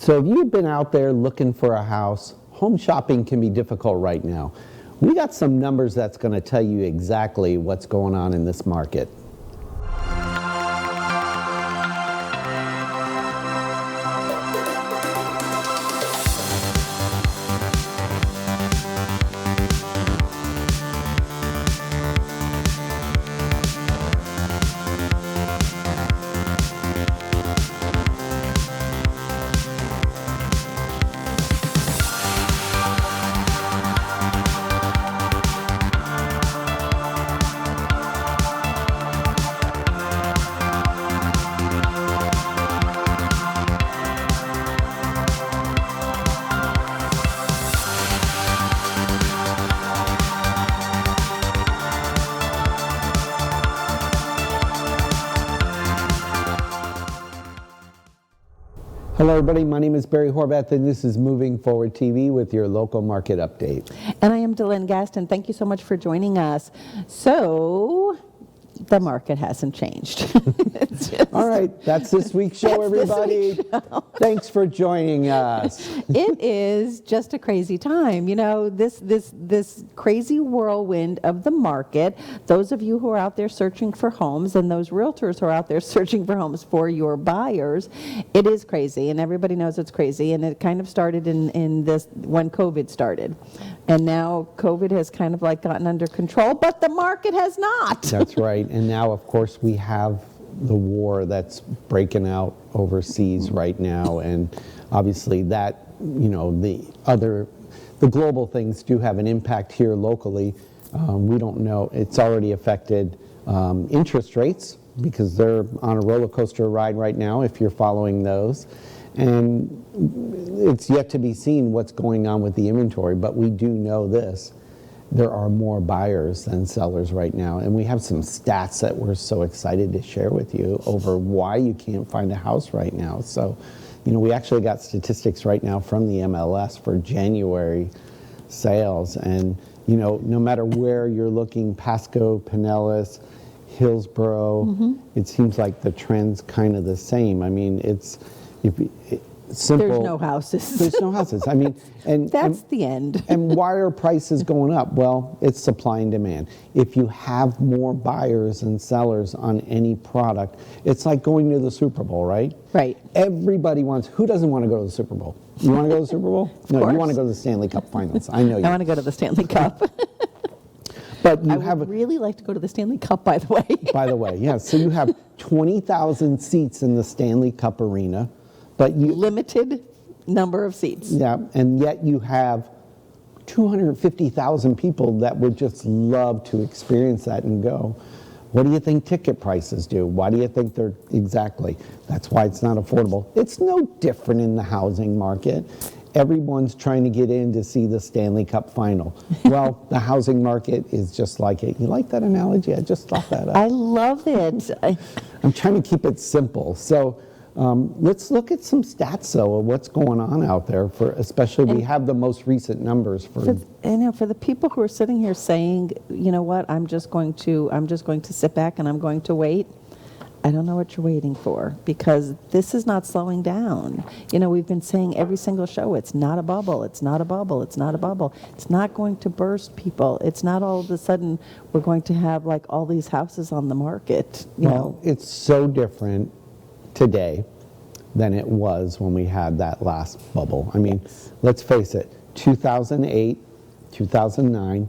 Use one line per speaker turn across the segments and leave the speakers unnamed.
So if you've been out there looking for a house, home shopping can be difficult right now. We got some numbers that's going to tell you exactly what's going on in this market. Hello everybody, my name is Barry Horvath and this is Moving Forward TV with your local market update.
And I am DeLynn Gaston. Thank you so much for joining us. So, the market hasn't changed.
All right, that's this week's show, everybody. Thanks for joining us.
It is just a crazy time. You know, this crazy whirlwind of the market. Those of you who are out there searching for homes and those realtors who are out there searching for homes for your buyers, it is crazy, and everybody knows it's crazy. And it kind of started in this when COVID started. And now COVID has kind of like gotten under control, but the market has not.
That's right. And now, of course, we have the war that's breaking out overseas right now. And obviously that, you know, the global things do have an impact here locally. We don't know. It's already affected interest rates because they're on a roller coaster ride right now, if you're following those. And it's yet to be seen what's going on with the inventory, but we do know this. There are more buyers than sellers right now, and we have some stats that we're so excited to share with you over why you can't find a house right now. So, you know, we actually got statistics right now from the MLS for January sales, and, you know, no matter where you're looking, Pasco, Pinellas, Hillsborough, it seems like the trend's kind of the same. I mean, it's simple.
There's no houses.
There's no houses. I mean, and
that's the end.
And why are prices going up? Well, it's supply and demand. If you have more buyers than sellers on any product, it's like going to the Super Bowl, right?
Right.
Everybody wants. Who doesn't want to go to the Super Bowl? You want to go to the Super Bowl? No,
course.
You want to go to the Stanley Cup Finals. I know you.
I want to go to the Stanley Cup.
But you
I would really like to go to the Stanley Cup, by the way.
By the way, yeah. So you have 20,000 seats in the Stanley Cup arena, but you
limited number of seats.
Yeah, and yet you have 250,000 people that would just love to experience that and go. What do you think ticket prices do? Why do you think they're exactly? That's why it's not affordable. It's no different in the housing market. Everyone's trying to get in to see the Stanley Cup final. Well, the housing market is just like it. You like that analogy? I just thought that up.
I love it.
I'm trying to keep it simple. So let's look at some stats, though, of what's going on out there. Especially, we have the most recent numbers for
the people who are sitting here saying, you know what, I'm just going to sit back and I'm going to wait. I don't know what you're waiting for, because this is not slowing down. You know, we've been saying every single show, it's not a bubble, it's not a bubble, it's not a bubble. It's not going to burst, people. It's not all of a sudden we're going to have like all these houses on the market. You know,
it's so different today than it was when we had that last bubble. I mean, let's face it, 2008, 2009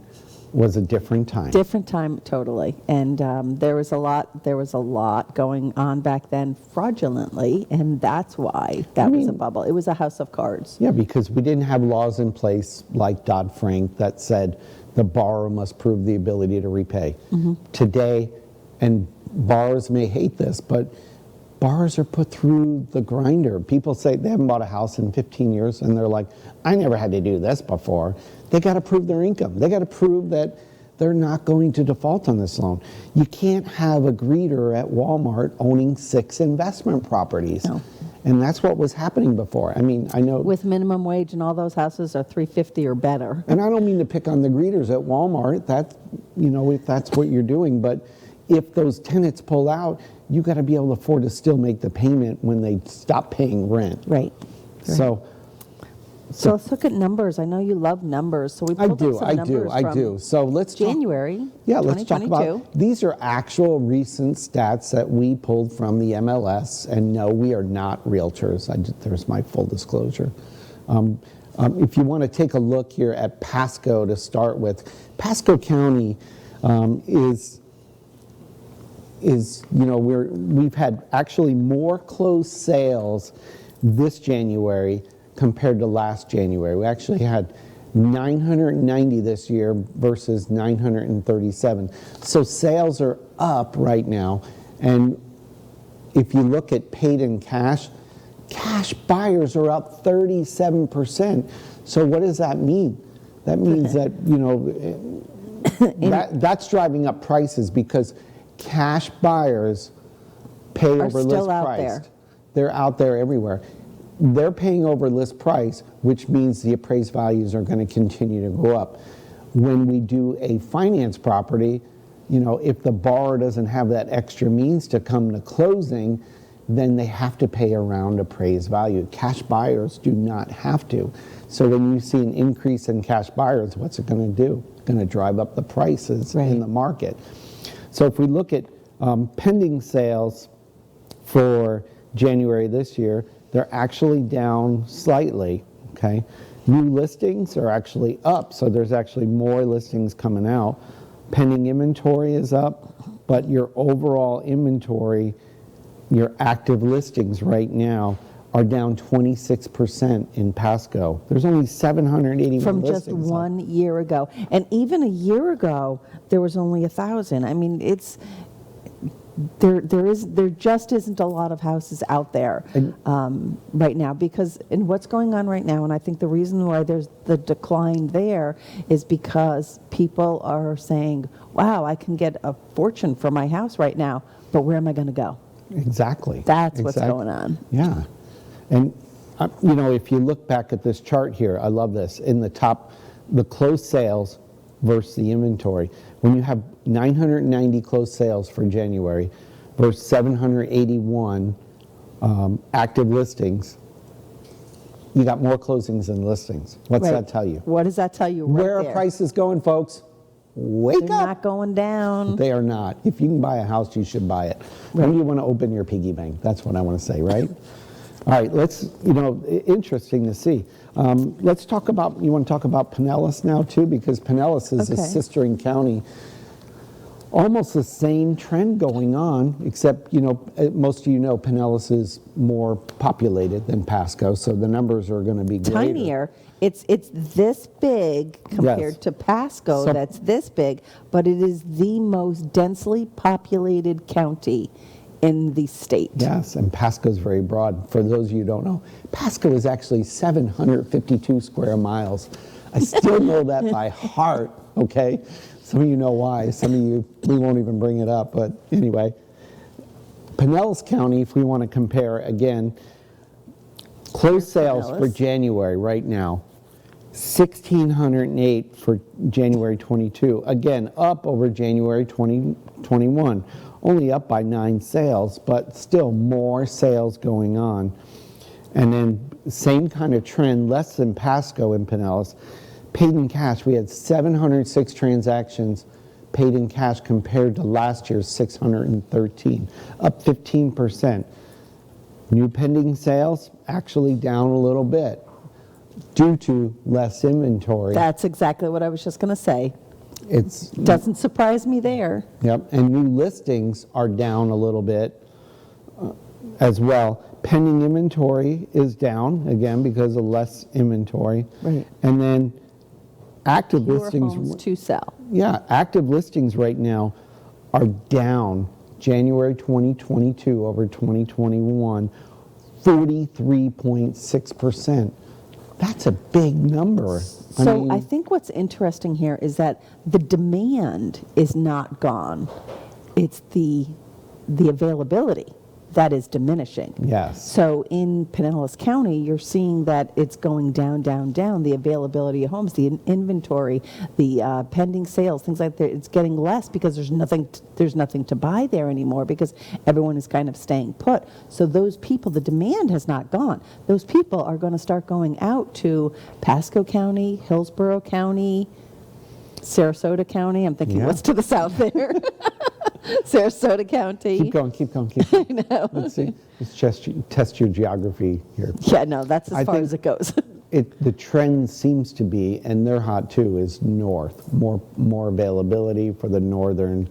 was a different time.
Different time, totally. And there was a lot going on back then fraudulently, and that's why that was a bubble. It was a house of cards.
Yeah, because we didn't have laws in place like Dodd-Frank that said the borrower must prove the ability to repay. Today, and borrowers may hate this, but borrowers are put through the grinder. People say they haven't bought a house in 15 years, and they're like, I never had to do this before. They got to prove their income. They got to prove that they're not going to default on this loan. You can't have a greeter at Walmart owning 6 investment properties.
No.
And that's what was happening before. I mean, I know...
With minimum wage, and all those houses are $350 or better.
And I don't mean to pick on the greeters at Walmart. That, you know, if that's what you're doing. But if those tenants pull out, you got to be able to afford to still make the payment when they stop paying rent.
Right.
So
So let's look at numbers. I know you love numbers, so we
I
pulled up some numbers
I
from
do. So let's talk.
January
Yeah, let's talk
2022.
about, these are actual recent stats that we pulled from the MLS, and no, we are not realtors. There's my full disclosure. If you want to take a look here at Pasco to start with, Pasco County is we've had actually more closed sales this January compared to last January. We actually had 990 this year versus 937. So sales are up right now. And if you look at paid in cash, cash buyers are up 37%. So what does that mean? That means that, that's driving up prices because cash buyers pay over list price. They're out there everywhere. They're paying over list price, which means the appraised values are going to continue to go up. When we do a finance property, if the borrower doesn't have that extra means to come to closing, then they have to pay around appraised value. Cash buyers do not have to. So when you see an increase in cash buyers, what's it going to do? It's going to drive up the prices in the market. So if we look at pending sales for January this year, they're actually down slightly, okay? New listings are actually up, so there's actually more listings coming out. Pending inventory is up, but your overall inventory, your active listings right now are down 26% in Pasco. There's only 781
from
listings.
Just 1 year ago. And even a year ago, there was only 1,000. I mean, it's... There just isn't a lot of houses out there right now and what's going on right now, and I think the reason why there's the decline there is because people are saying, wow, I can get a fortune for my house right now, but where am I going to go?
Exactly.
That's what's going on.
Yeah. And, if you look back at this chart here, I love this. In the top, the closed sales versus the inventory. When you have 990 closed sales for January versus 781 active listings, you got more closings than listings. What's that tell you?
What does that tell you
Where are prices going, folks? Wake up.
They're not going down.
They are not. If you can buy a house, you should buy it. When you want to open your piggy bank, that's what I want to say, right? All right, let's, interesting to see. Let's talk about, you want to talk about Pinellas now too? Because Pinellas is a sistering county. Almost the same trend going on, except, most of Pinellas is more populated than Pasco, so the numbers are going to be greater.
Tinier. It's this big compared to Pasco, that's this big, but it is the most densely populated county in the state.
Yes, and Pasco is very broad. For those of you who don't know, Pasco is actually 752 square miles. I still know that by heart, okay? Some of you know why. Some of you, we won't even bring it up, but anyway. Pinellas County, if we want to compare, again, closed sales for January right now, 1,608 for January 22. Again, up over January 2021. Only up by 9 sales, but still more sales going on. And then same kind of trend, less than Pasco in Pinellas. Paid in cash, we had 706 transactions paid in cash compared to last year's 613, up 15%. New pending sales actually down a little bit due to less inventory.
That's exactly what I was just going to say.
It
doesn't surprise me there.
Yep, and new listings are down a little bit as well. Pending inventory is down, again, because of less inventory.
Right.
And then active
Fewer
listings.
homes to sell.
Yeah, active listings right now are down January 2022 over 2021, 43.6%. That's a big number.
So I think what's interesting here is that the demand is not gone. It's the availability that is diminishing.
Yes.
So in Pinellas County, you're seeing that it's going down, down, down. The availability of homes, the inventory, the pending sales, things like that. It's getting less because there's nothing to buy there anymore because everyone is kind of staying put. So those people, the demand has not gone. Those people are going to start going out to Pasco County, Hillsborough County, Sarasota County. I'm thinking, what's to the south there? Sarasota County.
Keep going.
I know.
Let's see. Let's test your geography here.
Yeah, no, that's as far as it goes.
The trend seems to be, and they're hot too, is north. More availability for the northern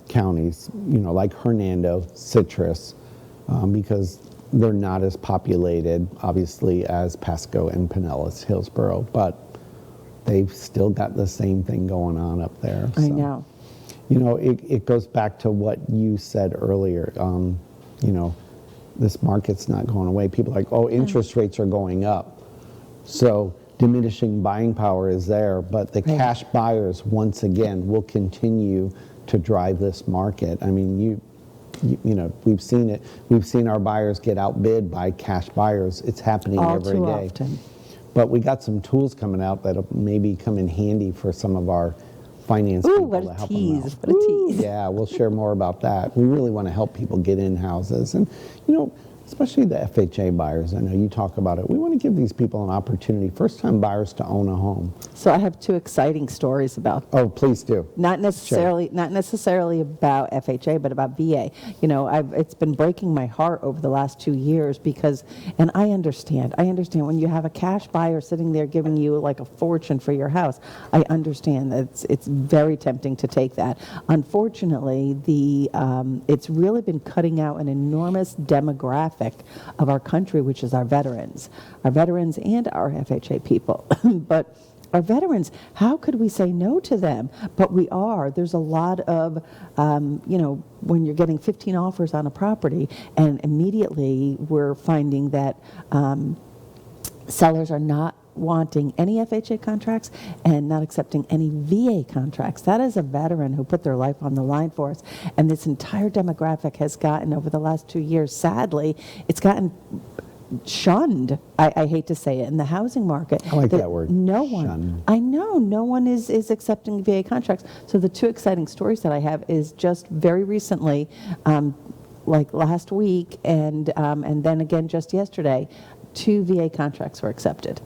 counties, like Hernando, Citrus, because they're not as populated, obviously, as Pasco and Pinellas, Hillsborough, but they've still got the same thing going on up there.
I know.
It goes back to what you said earlier. This market's not going away. People are like, oh, interest rates are going up. So diminishing buying power is there, but the cash buyers, once again, will continue to drive this market. I mean, we've seen it. We've seen our buyers get outbid by cash buyers. It's happening every day.
All too often.
But we got some tools coming out that'll maybe come in handy for some of our finance people to help them out.
What a tease.
Yeah, we'll share more about that. We really want to help people get in houses. And, especially the FHA buyers. I know you talk about it. We want to give these people an opportunity, first-time buyers, to own a home.
So I have two exciting stories about.
Oh, please do.
Not necessarily about FHA, but about VA. It's been breaking my heart over the last 2 years because, and I understand when you have a cash buyer sitting there giving you like a fortune for your house. I understand that it's very tempting to take that. Unfortunately, it's really been cutting out an enormous demographic of our country, which is our veterans and our FHA people. But our veterans, how could we say no to them? But we are. There's a lot of, when you're getting 15 offers on a property, and immediately we're finding that sellers are not wanting any FHA contracts and not accepting any VA contracts. That is a veteran who put their life on the line for us. And this entire demographic has gotten, over the last 2 years, sadly, it's gotten shunned. I hate to say it, in the housing market.
I like that word.
No one.
Shunned.
I know. No one is accepting VA contracts. So the two exciting stories that I have is just very recently, like last week, and then again just yesterday, 2 VA contracts were accepted.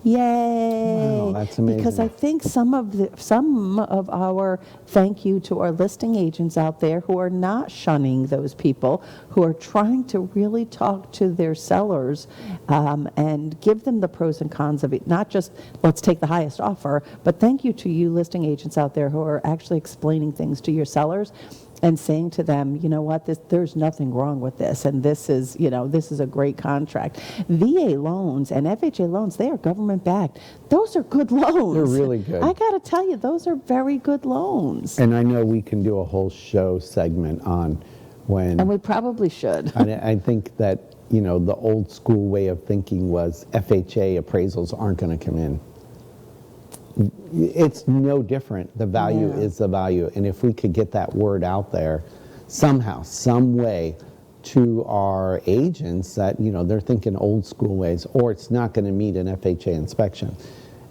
Yay!
Wow, that's amazing.
Because I think some of our thank you to our listing agents out there who are not shunning those people, who are trying to really talk to their sellers and give them the pros and cons of it. Not just let's take the highest offer, but thank you to you listing agents out there who are actually explaining things to your sellers and saying to them, you know what, there's nothing wrong with this, and this is a great contract. VA loans and FHA loans, they are government backed. Those are good loans.
They're really good.
I got to tell you, those are very good loans.
And I know we can do a whole show segment on when...
And we probably should.
I think that, the old school way of thinking was FHA appraisals aren't going to come in. It's no different. The value is the value. And if we could get that word out there somehow, some way, to our agents that, they're thinking old school ways, or it's not going to meet an FHA inspection.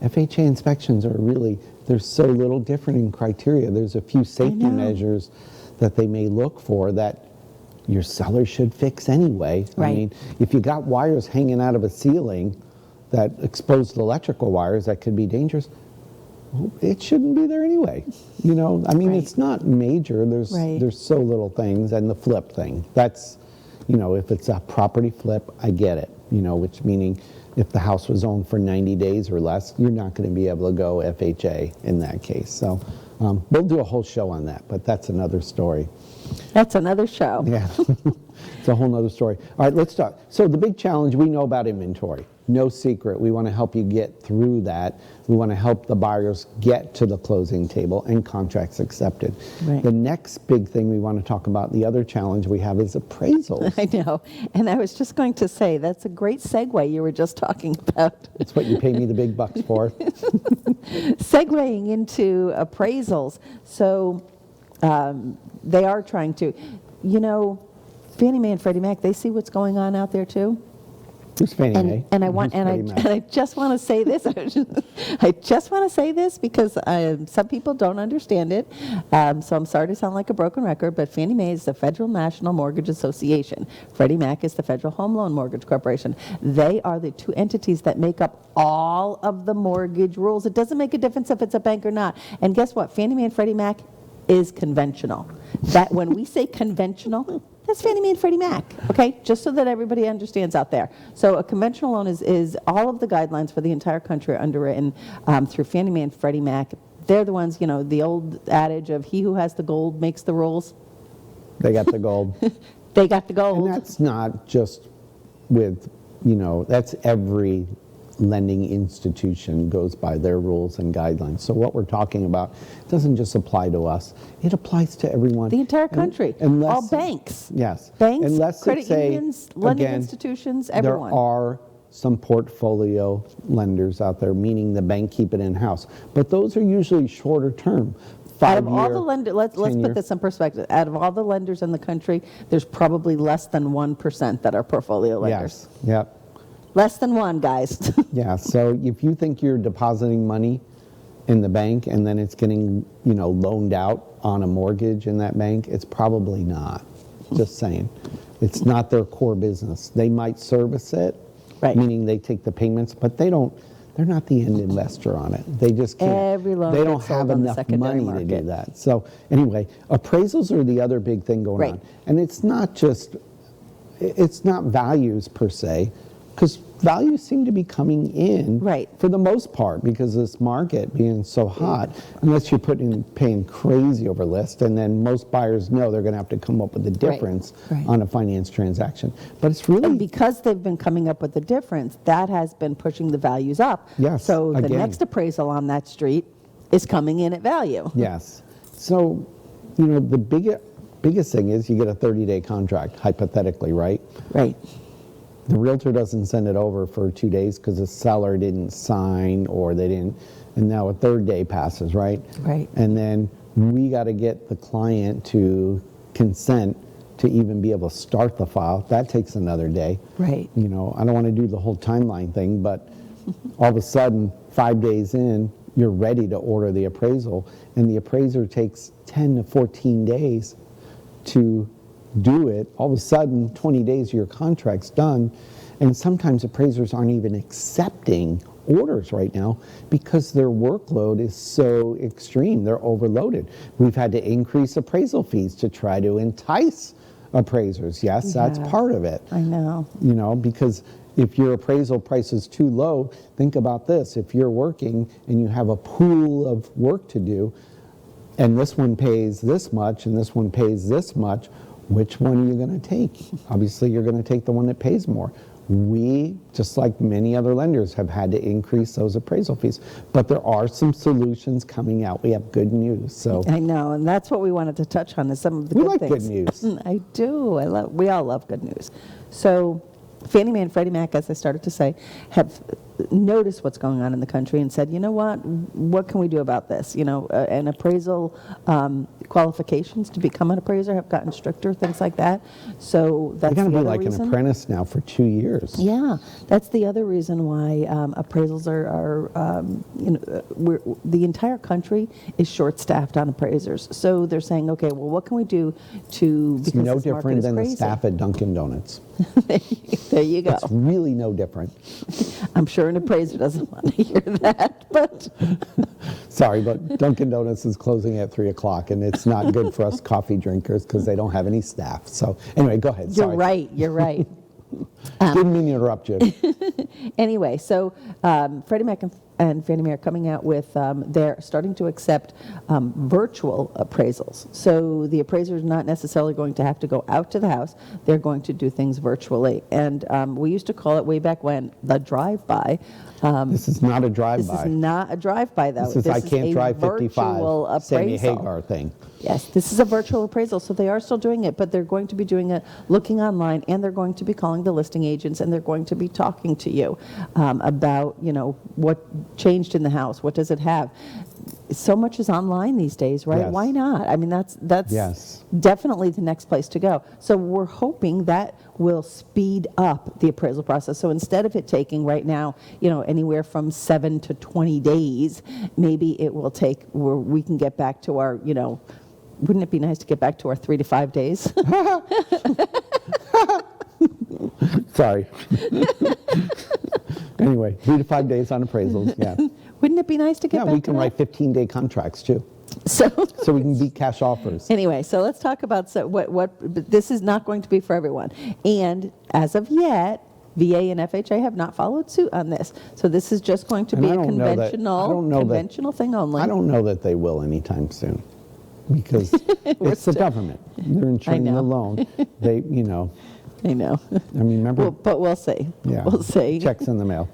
FHA inspections are really, there's so little different in criteria. There's a few safety measures that they may look for that your seller should fix anyway.
Right.
I mean, if you got wires hanging out of a ceiling, that exposed electrical wires that could be dangerous, it shouldn't be there anyway. It's not major. There's so little things. And the flip thing, that's, if it's a property flip, I get it, which meaning if the house was owned for 90 days or less, you're not going to be able to go FHA in that case. So we'll do a whole show on that, but that's another story.
That's another show.
Yeah, it's a whole nother story. All right, let's talk. So the big challenge, we know about inventory. No secret. We want to help you get through that. We want to help the buyers get to the closing table and contracts accepted.
Right.
The next big thing we want to talk about, the other challenge we have, is appraisals.
I know. And I was just going to say, that's a great segue you were just talking about.
That's what you pay me the big bucks for.
Segueing into appraisals. So they are trying to, Fannie Mae and Freddie Mac, they see what's going on out there too.
Who's Fannie Mae?
And
Who's Freddie Mac?
I just want to say this. I just want to say this because some people don't understand it. So I'm sorry to sound like a broken record, but Fannie Mae is the Federal National Mortgage Association. Freddie Mac is the Federal Home Loan Mortgage Corporation. They are the two entities that make up all of the mortgage rules. It doesn't make a difference if it's a bank or not. And guess what? Fannie Mae and Freddie Mac is conventional. That when we say conventional, that's Fannie Mae and Freddie Mac, okay? Just so that everybody understands out there. So a conventional loan is all of the guidelines for the entire country are underwritten through Fannie Mae and Freddie Mac. They're the ones, the old adage of he who has the gold makes the rules.
They got the gold.
They got the gold.
And that's not just with, that's every lending institution goes by their rules and guidelines. So what we're talking about doesn't just apply to us. It applies to everyone.
The entire country. All banks.
Yes.
Banks,
unless
credit unions, lending institutions, everyone.
There are some portfolio lenders out there, meaning the bank keep it in-house. But those are usually shorter term.
Out of all the lenders, let's put this in perspective. Out of all the lenders in the country, there's probably less than 1% that are portfolio lenders.
Yes. Yep.
Less than one, guys.
Yeah, so if you think you're depositing money in the bank and then it's getting, loaned out on a mortgage in that bank, it's probably not. Just saying. It's not their core business. They might service it,
right,
meaning they take the payments, but they're not the end investor on it. They just can't.
Every loan
they don't
gets sold
have
on the
enough
secondary
money
market
to do that. So anyway, appraisals are the other big thing going
right
on. And it's not values per se, because values seem to be coming in
right
for the most part because of this market being so hot, unless you're paying crazy over list, and then most buyers know they're going to have to come up with the difference on a finance transaction. But it's really...
And because they've been coming up with the difference, that has been pushing the values up.
Yes,
so the
again.
next appraisal on that street is coming in at value.
Yes. So, the biggest thing is you get a 30-day contract, hypothetically, right?
Right.
The realtor doesn't send it over for 2 days because the seller didn't sign or they didn't, and now a third day passes, right?
Right.
And then we got to get the client to consent to even be able to start the file. That takes another day.
Right.
I don't want to do the whole timeline thing, but all of a sudden, 5 days in, you're ready to order the appraisal, and the appraiser takes 10 to 14 days to do it. All of a sudden, 20 days your contract's done, and sometimes appraisers aren't even accepting orders right now because their workload is so extreme. They're overloaded. We've had to increase appraisal fees to try to entice appraisers. Yes, that's part of it.
I know.
Because if your appraisal price is too low, think about this. If you're working and you have a pool of work to do, and this one pays this much and this one pays this much, which one are you going to take? Obviously, you're going to take the one that pays more. We, just like many other lenders, have had to increase those appraisal fees. But there are some solutions coming out. We have good news. So
I know, and that's what we wanted to touch on is some of the
we
good
like
things.
good news.
I do. We all love good news. So Fannie Mae and Freddie Mac, as I started to say, have noticed what's going on in the country and said, you know what can we do about this? And appraisal qualifications to become an appraiser have gotten stricter, things like that. So that's the other reason.
You're going to be like an apprentice now for 2 years.
Yeah, that's the other reason why appraisals are the entire country is short-staffed on appraisers. So they're saying, okay, well, what can we do to,
It's
because
no
this market
different
is
than
crazy.
the staff at Dunkin' Donuts.
There you go.
It's really no different.
I'm sure an appraiser doesn't want to hear that, but
Sorry, but Dunkin' Donuts is closing at 3 o'clock, and it's not good for us coffee drinkers because they don't have any staff. So anyway, go ahead.
you're
Sorry.
right. You're right.
Didn't mean to interrupt you.
Anyway, so Freddie Mac and Fannie Mae are coming out with, they're starting to accept virtual appraisals. So the appraiser is not necessarily going to have to go out to the house. They're going to do things virtually. And we used to call it way back when the drive-by.
This is not a drive-by.
This is not a drive-by, though.
This is I can't drive 55,
virtual
Sammy
appraisal.
Hagar thing.
Yes, this is a virtual appraisal, so they are still doing it, but they're going to be doing it looking online, and they're going to be calling the listing agents, and they're going to be talking to you about, what changed in the house, what does it have. so much is online these days, right?
Yes.
Why not? I mean, that's
Yes.
definitely the next place to go. So we're hoping that will speed up the appraisal process. So instead of it taking right now, anywhere from 7 to 20 days, maybe it will take where we can get back to our, wouldn't it be nice to get back to our 3 to 5 days?
Sorry. Anyway, 3 to 5 days on appraisals, yeah.
Wouldn't it be nice to get
Yeah,
back
we
to
can
that?
write 15-day contracts too,
So
so we can beat cash offers.
anyway, so let's talk about what but this is not going to be for everyone. And as of yet, VA and FHA have not followed suit on this. So this is just going to
And
be
I
a
don't know that- I don't know that-
conventional thing only.
I don't know that they will anytime soon, because it's the government. They're insuring the
know.
loan. They,
I know.
I mean, remember?
But we'll see.
Yeah.
We'll see.
Checks in the mail.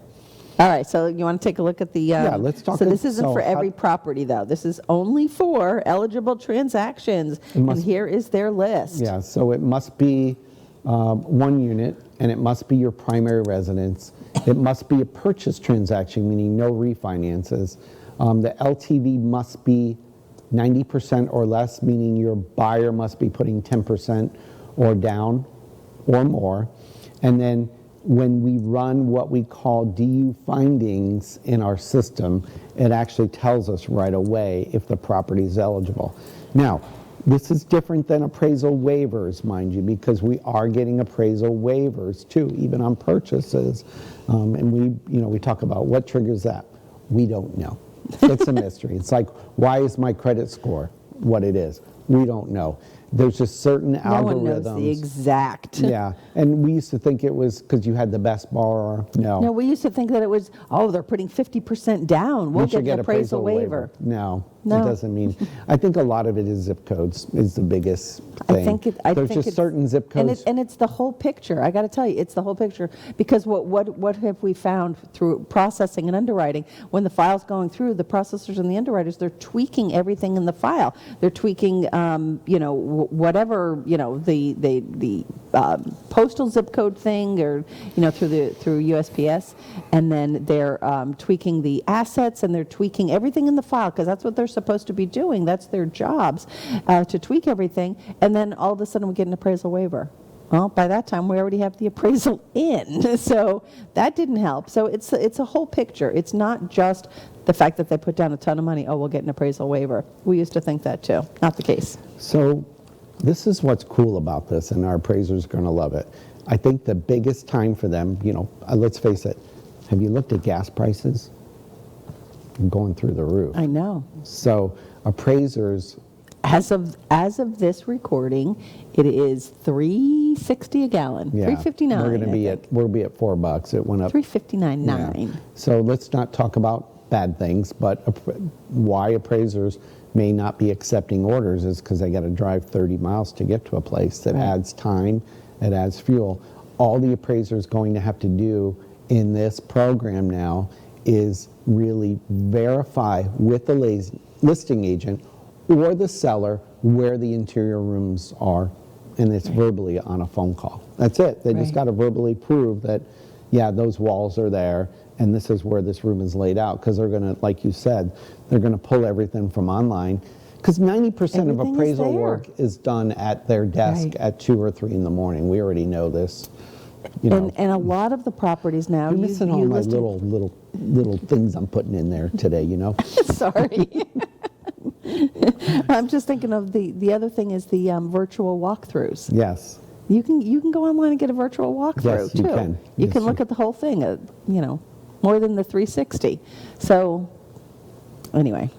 All right, so you want to take a look at the...
let's talk
So
ab-
this isn't
so
for
how-
every property, though. This is only for eligible transactions. And here is their list.
Yeah, so it must be one unit, and it must be your primary residence. It must be a purchase transaction, meaning no refinances. The LTV must be 90% or less, meaning your buyer must be putting 10% or down or more. And then when we run what we call DU findings in our system, it actually tells us right away if the property is eligible. Now, this is different than appraisal waivers, mind you, because we are getting appraisal waivers too, even on purchases. And we talk about what triggers that. We don't know. It's a mystery. It's like, why is my credit score what it is? We don't know. There's just certain
No
algorithms.
one knows the exact.
Yeah, and we used to think it was because you had the best borrower. No.
No, we used to think that it was, they're putting 50% down. We'll
You should
get an appraisal waiver.
No,
No.
it doesn't mean. I think a lot of it is zip codes is the biggest thing. There's just certain zip codes.
And it's the whole picture. I got to tell you, it's the whole picture. Because what have we found through processing and underwriting? When the file's going through, the processors and the underwriters, they're tweaking everything in the file. They're tweaking, whatever, the postal zip code thing, or through USPS, and then they're tweaking the assets, and they're tweaking everything in the file, because that's what they're supposed to be doing. That's their jobs, to tweak everything. And then all of a sudden we get an appraisal waiver. Well, by that time we already have the appraisal in, so that didn't help. So it's a whole picture. It's not just the fact that they put down a ton of money. We'll get an appraisal waiver. We used to think that too. Not the case.
So this is what's cool about this, and our appraisers are going to love it. I think the biggest time for them, let's face it, have you looked at gas prices? They're going through the roof.
I know.
So appraisers,
As of this recording, it is $3.60 a gallon.
yeah,
$3.59.
we're going to be we'll be at $4. It went up.
$3.59.9.
Yeah. So let's not talk about bad things, but why appraisers may not be accepting orders is because they got to drive 30 miles to get to a place. That adds time, it adds fuel. All the appraiser's going to have to do in this program now is really verify with the listing agent or the seller where the interior rooms are, and it's verbally on a phone call. That's it. They just got to verbally prove that, yeah, those walls are there, and this is where this room is laid out, because they're going to, like you said, they're going to pull everything from online, because 90% of
Everything is
appraisal
there.
work is done at their desk at 2 or 3 in the morning. We already know this.
And a lot of the properties now,
You're
you
missing all my
listed-
little things I'm putting in there today,
Sorry. I'm just thinking of the other thing is the virtual walkthroughs.
Yes.
You can go online and get a virtual walkthrough
Yes, you
too.
can.
You
Yes,
can
you-
look at the whole thing, more than the 360. So anyway,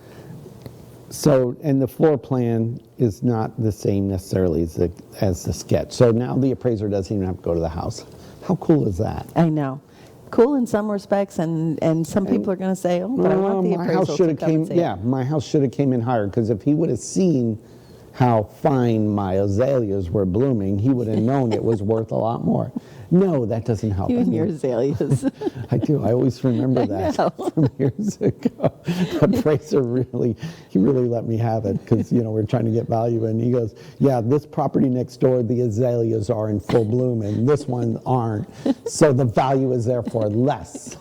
So, and the floor plan is not the same necessarily as the sketch. So now the appraiser doesn't even have to go to the house. How cool is that?
I know. Cool in some respects, and some people are going to say, but I want the
my
appraisal
house
to
should have
come and see it.
Yeah, my house should have came in higher, because if he would have seen how fine my azaleas were blooming, he would have known it was worth a lot more. No, that doesn't help.
You
I
and
mean,
your azaleas.
I do. I always remember that
know.
from years ago. Appraiser really let me have it, because we're trying to get value, and he goes, "Yeah, this property next door, the azaleas are in full bloom, and this one aren't. So the value is therefore less."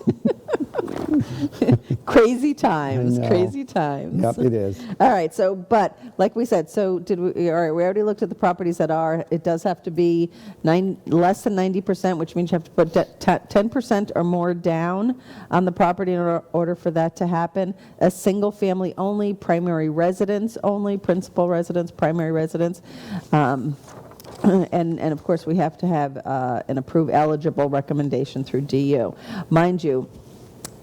Crazy times,
I know.
crazy times.
Yep, it is.
All right, so, but like we said, so all right, we already looked at the properties that are, it does have to be less than 90%, which means you have to put 10% or more down on the property in order for that to happen. A single family only, primary residence only, principal residence, primary residence. And of course, we have to have an approved eligible recommendation through DU. Mind you,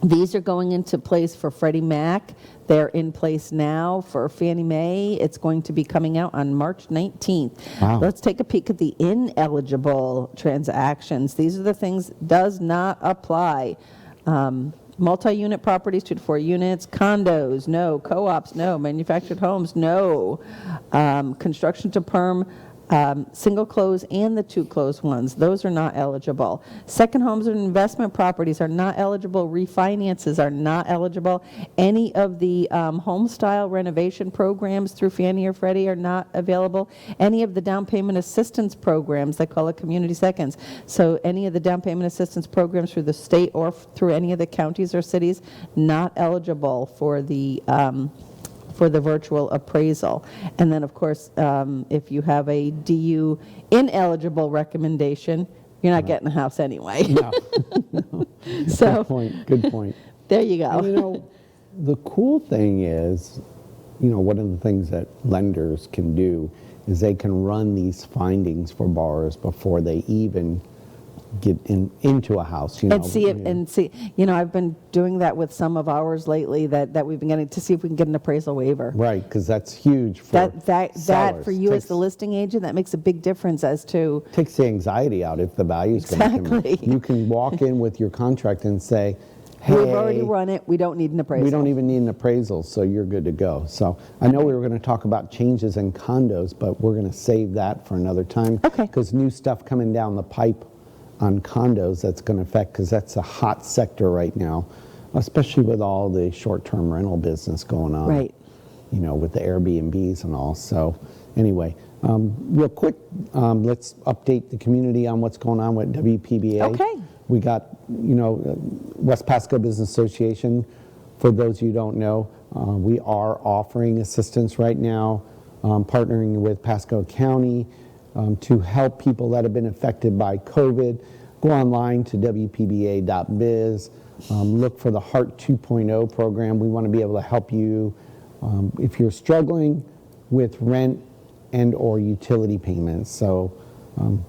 these are going into place for Freddie Mac. They're in place now for Fannie Mae. It's going to be coming out on March 19th.
Wow.
Let's take a peek at the ineligible transactions. These are the things does not apply. Multi-unit properties, 2 to 4 units, condos, no. Co-ops, no. Manufactured homes, no. Construction to perm, single close and the 2 closed ones, those are not eligible. Second homes and investment properties are not eligible. Refinances are not eligible. Any of the home style renovation programs through Fannie or Freddie are not available. Any of the down payment assistance programs, they call it community seconds. So any of the down payment assistance programs through the state or through any of the counties or cities, not eligible for the virtual appraisal. And then, of course, if you have a DU ineligible recommendation, you're not getting a house anyway.
No.
So,
Good point. Good point.
there you go.
And, the cool thing is, one of the things that lenders can do is they can run these findings for borrowers before they even get into a house.
And see it, and see, I've been doing that with some of ours lately that we've been getting to see if we can get an appraisal waiver.
Right, because that's huge for
That
sellers.
for you as the listing agent, that makes a big difference as to,
Takes the anxiety out if the value's going to come in.
Exactly.
You can walk in with your contract and say, hey,
we've already run it, we don't need an appraisal.
we don't even need an appraisal, so you're good to go. So I know we were going to talk about changes in condos, but we're going to save that for another time.
Okay.
Because new stuff coming down the pipe on condos that's going to affect, because that's a hot sector right now, especially with all the short-term rental business going on.
Right.
With the Airbnbs and all. So anyway, real quick, let's update the community on what's going on with WPBA.
Okay.
We got, West Pasco Business Association. For those you don't know, we are offering assistance right now, partnering with Pasco County to help people that have been affected by COVID. Go online to WPBA.biz. Look for the Heart 2.0 program. We want to be able to help you if you're struggling with rent and or utility payments. So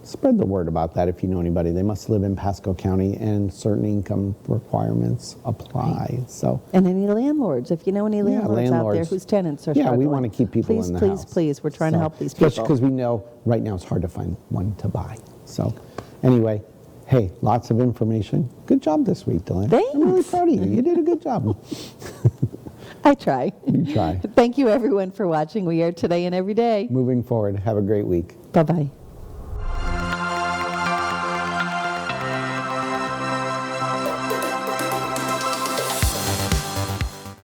spread the word about that if you know anybody. They must live in Pasco County and certain income requirements apply. So,
and any landlords, if you know any landlords out there whose tenants are struggling.
we want to keep people in the house.
Please, we're trying to help these people.
Especially because we know right now it's hard to find one to buy. So anyway, hey, lots of information. Good job this week, DeLynn.
Thanks.
I'm really proud of you. You did a good job.
I try.
You try.
Thank you everyone for watching. We are today and every day.
Moving forward, have a great week.
Bye-bye.